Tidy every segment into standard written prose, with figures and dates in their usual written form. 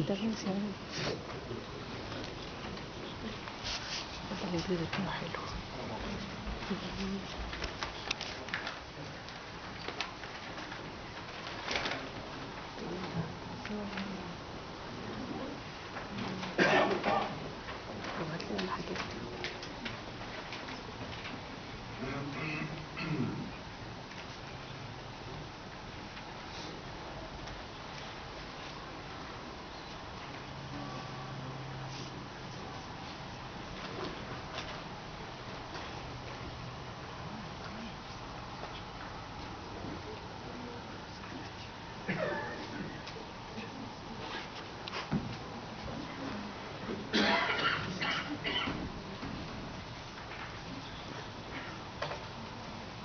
مدرس يعني الإنجليزي بتاعه حلو. وهتلاقي الحاجات دي.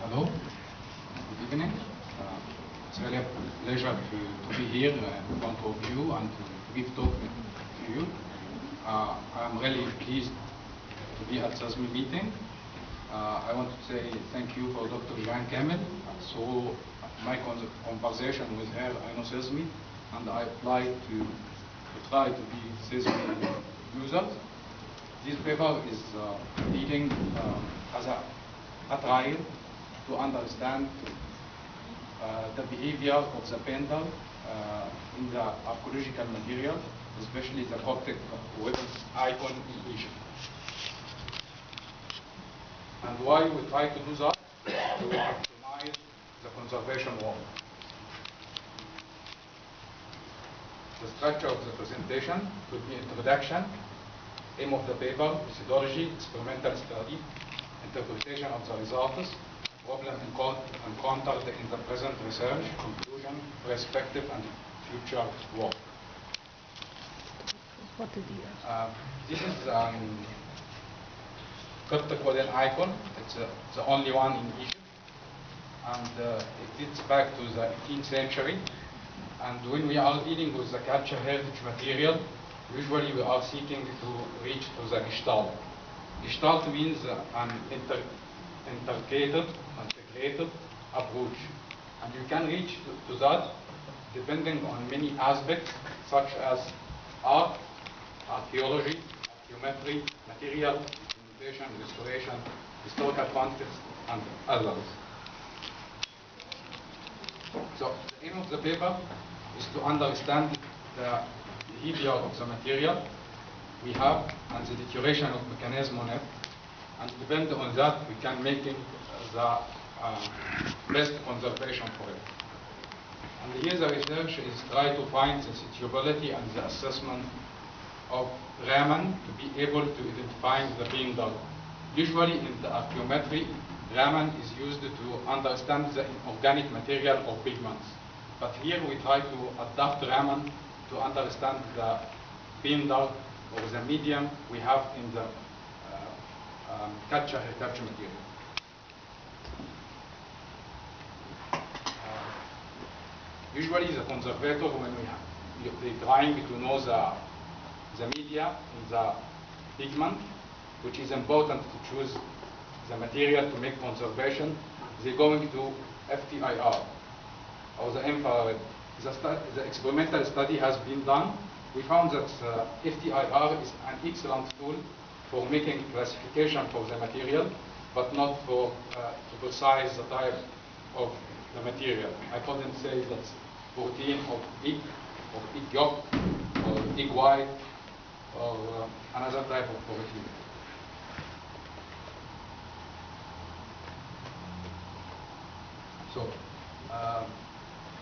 Hello, good evening. It's really a pleasure to be here in front of you and to give talk to you. I'm really pleased to be at SEASME meeting. I want to say thank you for Dr. Jean Kamel. So my conversation with her, I know SEASME, and I applied to try to be SEASME user. This paper is leading as a trial to understand the behavior of the pendle in the archaeological material, especially the Coptic web icon in Egypt. And why we try to do that? To optimize the conservation work. The structure of the presentation could be introduction, aim of the paper, methodology, experimental study, interpretation of the results, problem encountered in the present research, conclusion, perspective, and future work. What did you This is Coptic wooden icon. It's the only one in Egypt, and it dates back to the 18th century. And when we are dealing with the culture heritage material, usually we are seeking to reach to the gestalt. Gestalt means an integrated approach, and you can reach to that depending on many aspects such as art, archaeology, geometry, material, documentation, restoration, historical context, and others. So the aim of the paper is to understand the behavior of the material we have and the deterioration of mechanism on it, and depend on that we can make the best conservation for it. And here the research is try to find the suitability and the assessment of Raman to be able to identify the pendle. Usually in the archaeometry, Raman is used to understand the inorganic material of pigments. But here we try to adapt Raman to understand the pendle or the medium we have in the heritage material. Usually the conservator, when they're trying to know the media in the pigment, which is important to choose the material to make conservation, they're going to FTIR, or the infrared. The experimental study has been done. We found that FTIR is an excellent tool for making classification for the material, but not for to precise the type of the material. I couldn't say that's protein of egg, or egg yolk, or egg white, or another type of protein. So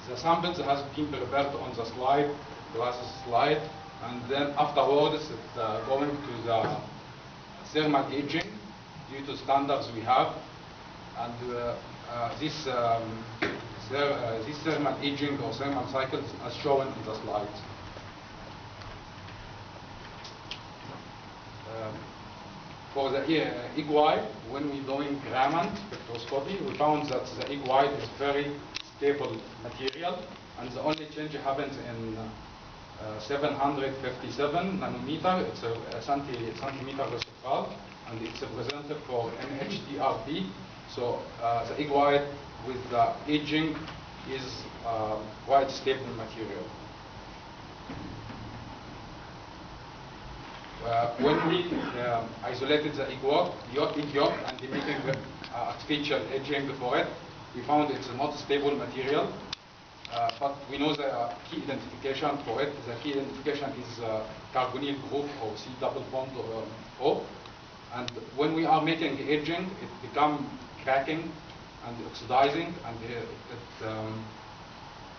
the samples has been prepared on the slide, glasses slide, and then afterwards it's going to the thermal aging due to standards we have, and this thermal aging or thermal cycles as shown in the slides. For the egg white, when we're doing Raman spectroscopy, we found that the egg white is very stable material, and the only change happens in 757 nanometer. It's a centimeter reciprocal, and it's represented for NHDRP. So the egg white with the aging is quite stable material. When we isolated the egg yolk and making artificial edging for it, we found it's not stable material. But we know the key identification for it. The key identification is carbonyl group or C double bond O. And when we are making edging, it becomes cracking and oxidizing, and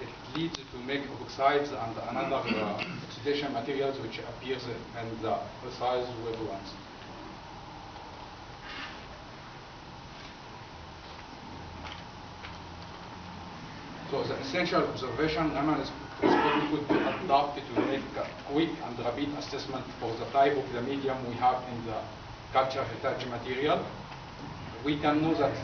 it leads to make oxides and another oxidation materials which appears in the precise wavelengths. So the essential observation Raman is could be adapted to make a quick and rapid assessment for the type of the medium we have in the culture heritage material. We can know that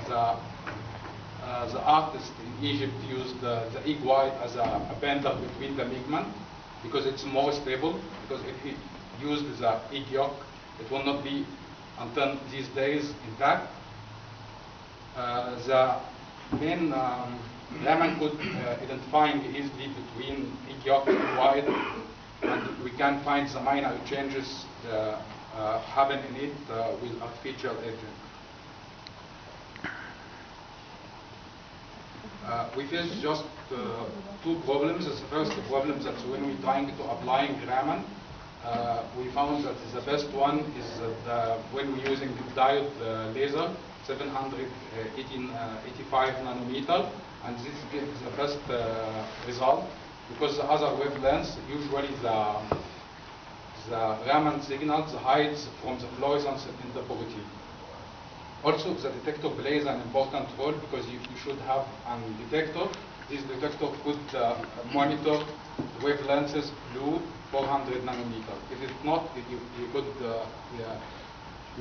the artist in Egypt used the egg white as a bender between the pigment because it's more stable, because if he used the egg yolk, it will not be until these days intact. The main Raman could identifying easily between egg yolk and white, and we can find the minor changes happen in it with artificial agent. We face just two problems. The first problem is that when we're trying to applying Raman, we found that the best one is when we're using diode laser, 785 nanometer, and this gives the best result because the other wavelengths, usually the Raman signals hides from the fluorescence in the protein. Also, the detector plays an important role because you should have a detector. This detector could monitor wavelengths below 400 nanometer. If it's not, you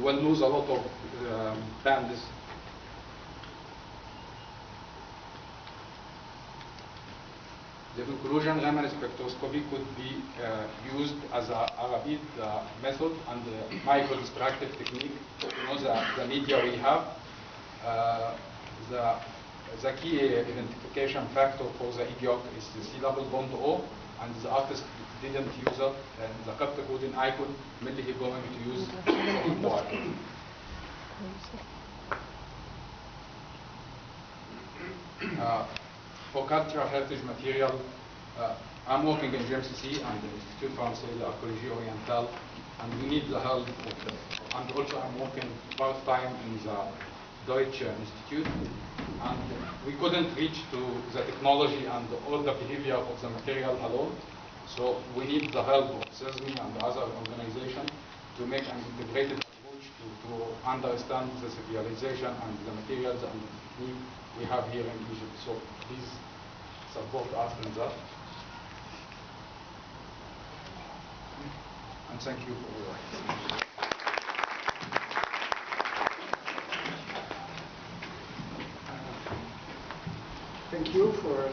will lose a lot of bands. The conclusion, Raman spectroscopy could be used as a rapid method and micro-destructive technique to know the media we have. The key identification factor for the egg yolk is the C double bond O, and the artist didn't use it, and the capture coding icon mainly he going to use the egg white. For cultural heritage material, I'm working in GMCC and the Institute Français de l'Archéologie Orientale, and we need the help of them. And also I'm working part-time in the Deutsche Institute, and we couldn't reach to the technology and all the behavior of the material alone, so we need the help of SEASME and other organizations to make an integrated approach to understand the civilization and the materials and the technique we have here in Egypt. So please support us in that. And thank you for your attention. Thank you for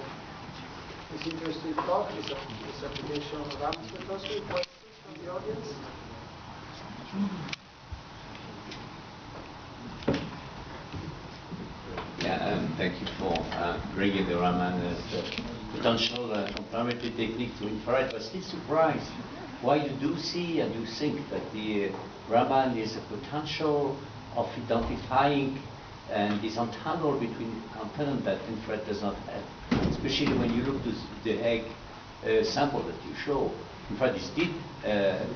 this interesting talk, this application of Raman spectroscopy. Questions from the audience? Thank you for bringing the Raman as a potential complementary technique to infrared. But still surprised why you do see and you think that the Raman is a potential of identifying and is untangled between components that infrared does not have. Especially when you look to the egg sample that you show, infrared is still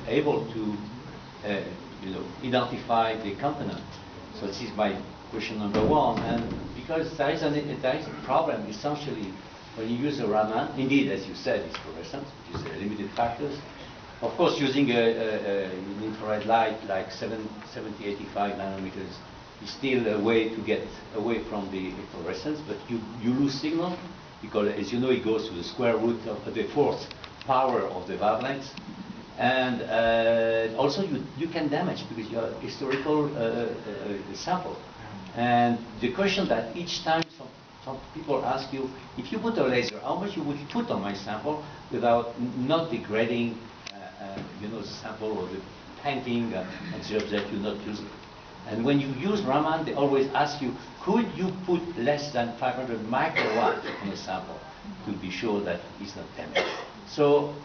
able to identify the component. So this is my question number one. And because there is a problem essentially when you use a Raman, indeed, as you said, it's fluorescent, which is a limited factors. Of course, using an infrared light like 70-85 nanometers is still a way to get away from the fluorescence, but you lose signal because, as you know, it goes to the square root of the fourth power of the wavelength. And also you can damage because you have historical sample. And the question that each time some people ask you, if you put a laser, how much you would put on my sample without not degrading the sample or the painting and the object you not using. And when you use Raman, they always ask you, could you put less than 500 microwatt on a sample to be sure that it's not damaged? So